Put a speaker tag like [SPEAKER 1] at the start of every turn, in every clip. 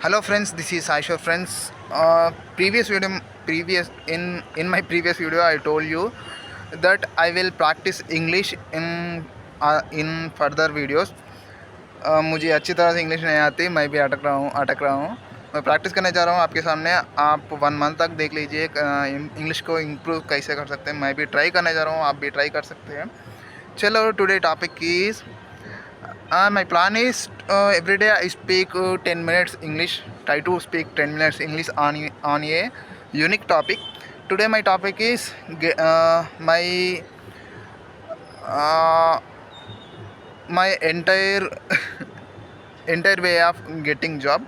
[SPEAKER 1] Hello friends, this is Aisha friends. Previous in my previous video, I told you that I will practice English in further videos. मुझे अच्छी तरह से English नहीं आती, मैं भी अटक रहा हूँ. मैं प्रैक्टिस करने जा रहा हूँ आपके सामने. आप 1 मंथ तक देख लीजिए इंग्लिश को इम्प्रूव कैसे कर सकते हैं. मैं भी ट्राई करने जा रहा हूँ, आप भी ट्राई कर सकते हैं. चलो, today topic is my plan is every day I speak 10 minutes English. Try to speak 10 minutes English on a unique topic. Today my topic is uh, my entire way of getting job.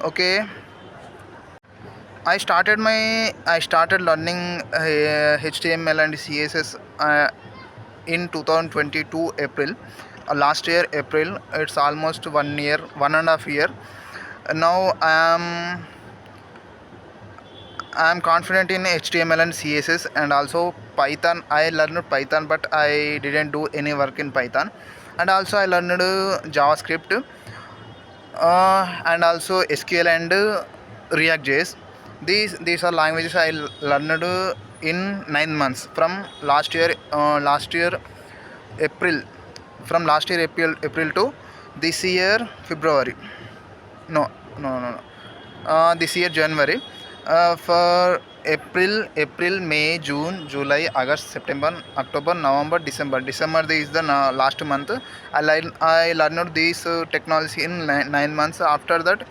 [SPEAKER 1] Okay, I started learning HTML and CSS in 2022 April. Last year April. It's almost 1 year, 1.5 year. Now I am confident in HTML and CSS and also Python. I learned Python, but I didn't do any work in Python. And also I learned JavaScript and also SQL and React.js. These are languages I learned in 9 months from last year. April from last year April to this year February. No. This year January. For April, May, June, July, August, September, October, November, December. December is the last month. I learned this technology in 9 months. After that,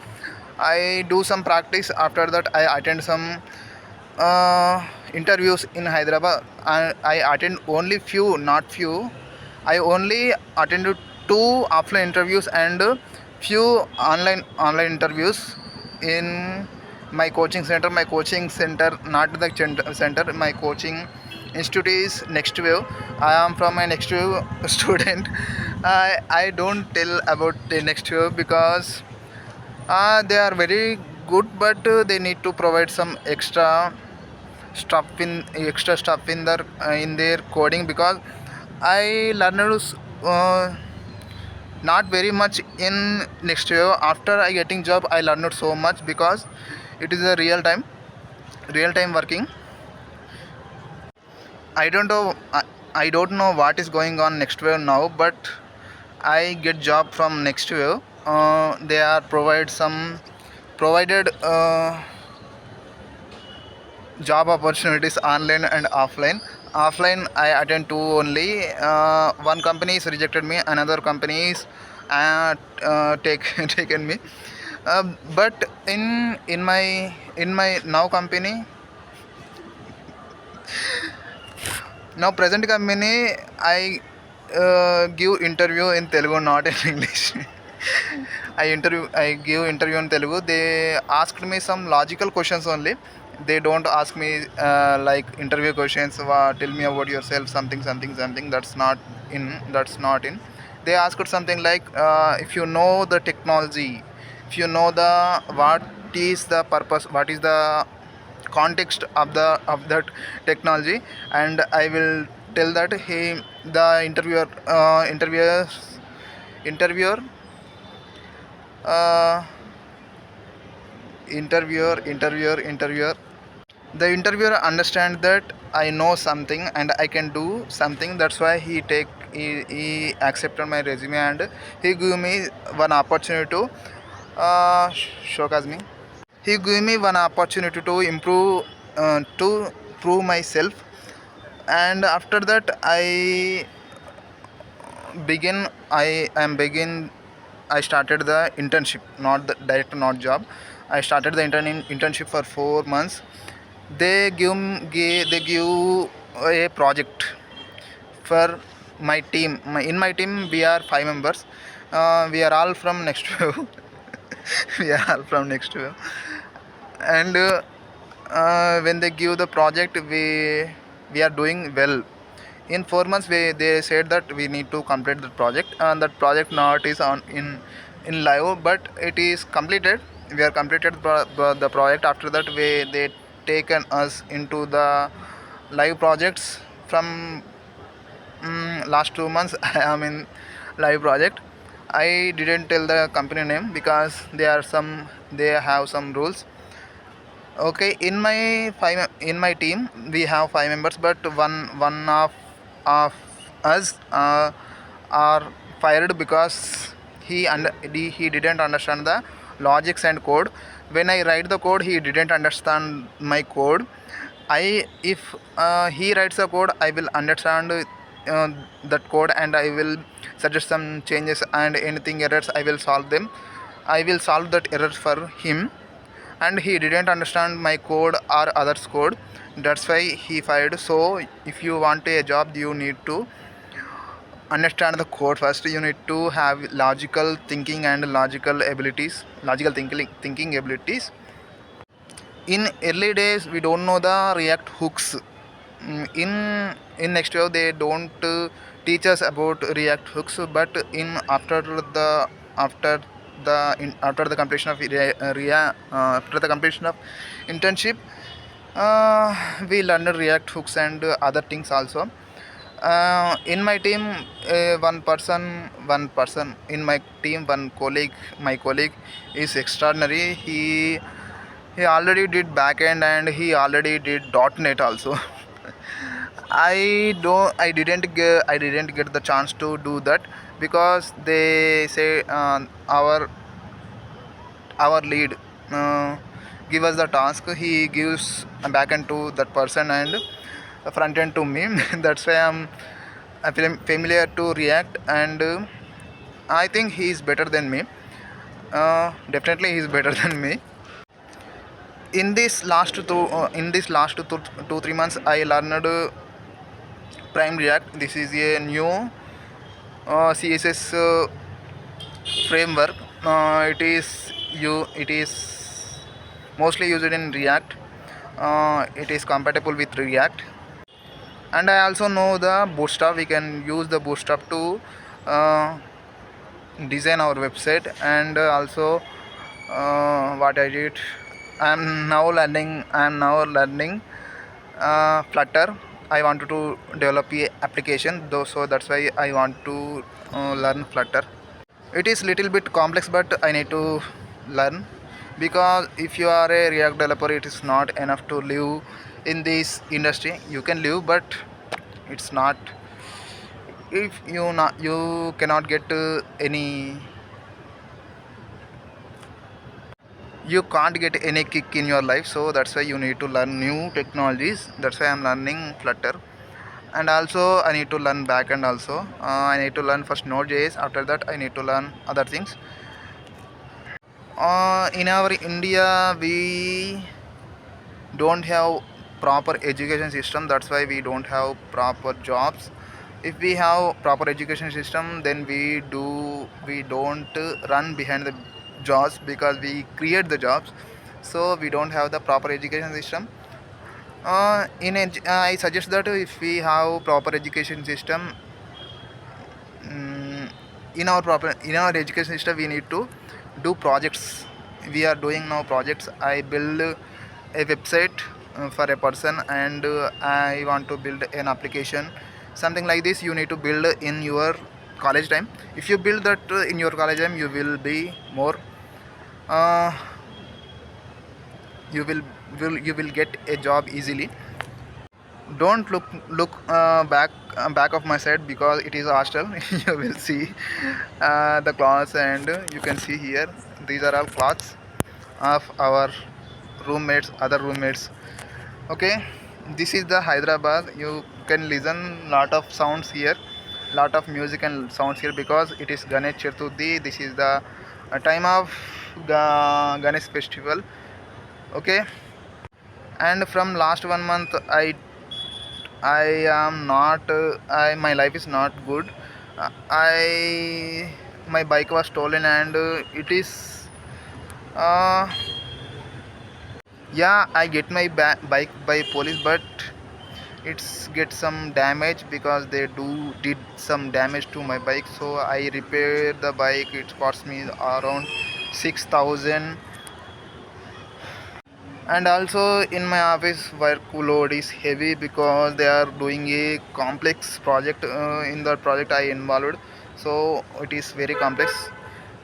[SPEAKER 1] I do some practice. After that, I attend some interviews in Hyderabad. I attend only few, not few. I only attended 2 offline interviews and few online interviews in my coaching center. Not the center. My coaching institute is Next Wave. I am from a Next Wave student. I don't tell about the Next Wave because they are very good, but they need to provide some extra stuff in their coding, because I learned not very much in next year. After I getting job, I learned so much because it is a real time working. I don't know what is going on next wave now, but I get job from next wave. They are provided job opportunities online and offline. Offline I attend to only. One company is rejected me, another company is taken me. But in my now present company, I give interview in Telugu, not in English. I give interview in Telugu. They asked me some logical questions only. They don't ask me like interview questions. Tell me about yourself, something. That's not in. They asked something like, if you know the technology, if you know the what is the purpose, what is the context of that technology, and I will tell that he the interviewer uh, interviewer the interviewer understand that I know something and I can do something. That's why he accepted my resume, and he gave me one opportunity to showcase me. He gave me one opportunity to improve, to prove myself. And after that begin I am begin I started the internship, not the direct, not job. I started the internship for 4 months. They give a project for my team. In my team we are 5 members. We are all from next wave. We are all from next wave. And when they give the project, we are doing well. In 4 months they said that we need to complete the project, and that project now it is on in live, but it is completed. We are completed the project. After that they taken us into the live projects. From last 2 months I am in live project. I didn't tell the company name because they have some rules. Okay, in my team we have five members, but one of us are fired because he didn't understand the logics and code. When I write the code, he didn't understand my code. I If he writes the code, I will understand that code, and I will suggest some changes, and anything errors I will solve them. I will solve that errors for him, and he didn't understand my code or others code. That's why he fired. So if you want a job, you need to understand the code first. You need to have logical thinking and logical thinking abilities. In early days we don't know the react hooks. In next year they don't teach us about react hooks, but in after after the completion of after the completion of internship, we learned react hooks and other things also. In my team, one person in my team, my colleague is extraordinary. He already did backend and he already did .NET also. I didn't get the chance to do that because they say our lead uh, give us the task. He gives a backend to that person and a front end to me. That's why I'm familiar to React, and I think he is better than me. Definitely, he is better than me. In this last 2 3 months, I learned Prime React. This is a new CSS framework. It is mostly used in React. It is compatible with React, and I also know the Bootstrap. We can use the Bootstrap to uh, design our website, and also what I did. I am now learning Flutter. I wanted to develop a application though, so that's why I want to learn Flutter. It is little bit complex, but I need to learn, because if you are a React developer, it is not enough to live in this industry. You can live, but it's not. If you cannot get any, you can't get any kick in your life. So that's why you need to learn new technologies. That's why I'm learning Flutter, and also I need to learn backend also. I need to learn first Node.js. After that, I need to learn other things. In our India, we don't have proper education system. That's why we don't have proper jobs. If we have proper education system, then we don't run behind the jobs, because we create the jobs. So we don't have the proper education system. I suggest that if we have proper education system, mm, in our education system, we need to do projects. We are doing now projects. I build a website for a person, and I want to build an application, something like this. You need to build in your college time. If you build that in your college time, uh, you will get a job easily. Don't look back of my side, because it is a hostel. You will see the clothes, and you can see here, these are all clothes of our other roommates. Okay, this is the Hyderabad. You can listen lot of sounds here, lot of music and sounds here, because it is Ganesh Chaturthi. This is the time of Ganesh festival. Okay, and from last 1 month, I am not. My life is not good. My bike was stolen, and it is. Uh, yeah, I get my bike by police, but it's get some damage, because they did some damage to my bike. So I repair the bike. It cost me around 6,000. And also in my office, workload is heavy, because they are doing a complex project. In that project I involved, so it is very complex.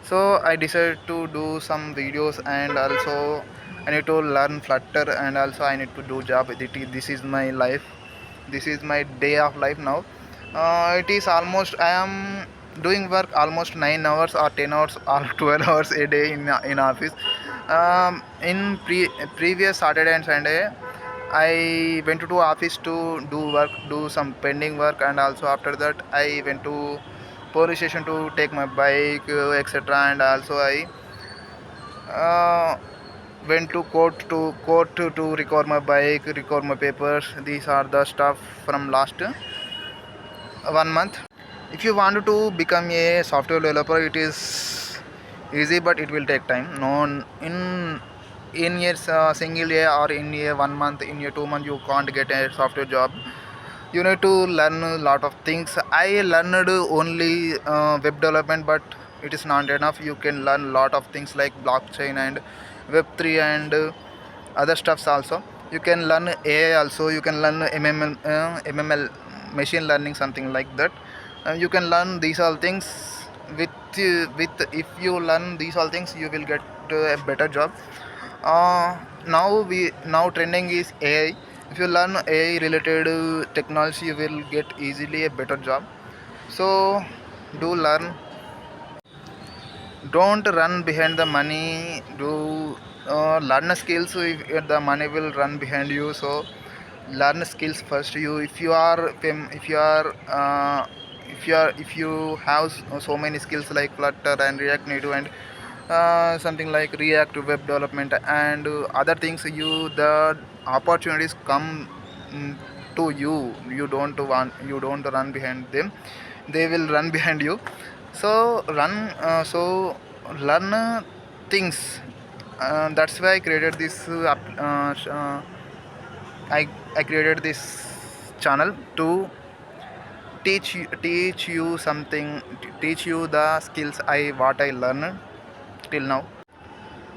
[SPEAKER 1] So I decided to do some videos, and also I need to learn Flutter, and also I need to do job. This is my life. This is my day of life now. It is almost I am doing work almost 9 hours or 10 hours or 12 hours a day in office. Previous Saturday and Sunday, I went to office to do work, do some pending work, and also after that I went to police station to take my bike, etc. And also I uh, went to to record my bike, record my papers. These are the stuff from last 1 month. If you want to become a software developer, it is easy, but it will take time. No, in a single day or in a 1 month, in a 2 month, you can't get a software job. You need to learn a lot of things. I learned only web development, but it is not enough. You can learn a lot of things like blockchain and web3 and other stuffs also. You can learn AI also. You can learn mml machine learning, something like that. You can learn these all things with if you learn these all things, you will get a better job. Now trending is AI. If you learn AI related technology, you will get easily a better job. So do learn. Don't run behind the money. Do learn skills. If the money will run behind you, so learn skills first. If you are if you have so many skills like Flutter and React Native and something like React web development and other things, the opportunities come to you. You don't run behind them, they will run behind you. So learn things. That's why I created this I created this channel to teach you something, teach you the skills what I learned till now.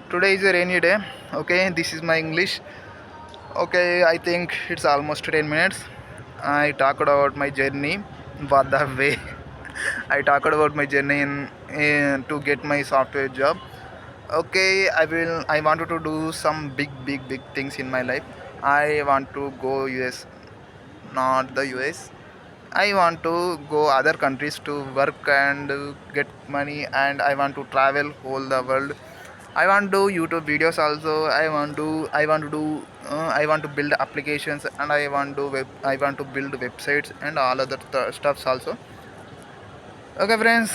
[SPEAKER 1] Today is a rainy day. Okay, this is my English. Okay, I think it's almost 10 minutes. I talked about my journey. What the way I talked about my journey in to get my software job. Okay, I wanted to do some big things in my life. I want to go US, not the US. I want to go other countries to work and get money, and I want to travel whole the world. I want to do YouTube videos also. I want to build applications, and I want to build websites and all other stuffs also. Okay, friends,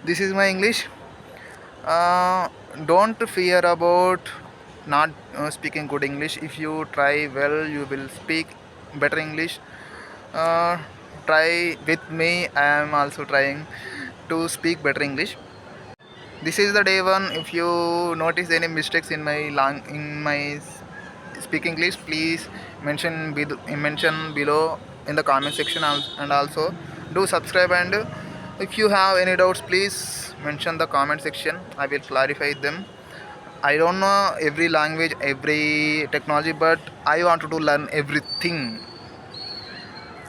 [SPEAKER 1] this is my English. Uh, don't fear about not speaking good English. If you try well, you will speak better English. Uh, Try with me. I am also trying to speak better English. This is the day one. If you notice any mistakes in my speak English, please mention below in the comment section, and also do subscribe. And if you have any doubts, please mention the comment section. I will clarify them. I don't know every language, every technology, but I want to learn everything.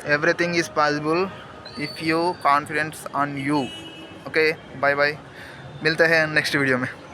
[SPEAKER 1] Everything is possible if you confidence on you. Okay, bye bye, मिलते हैं next video में.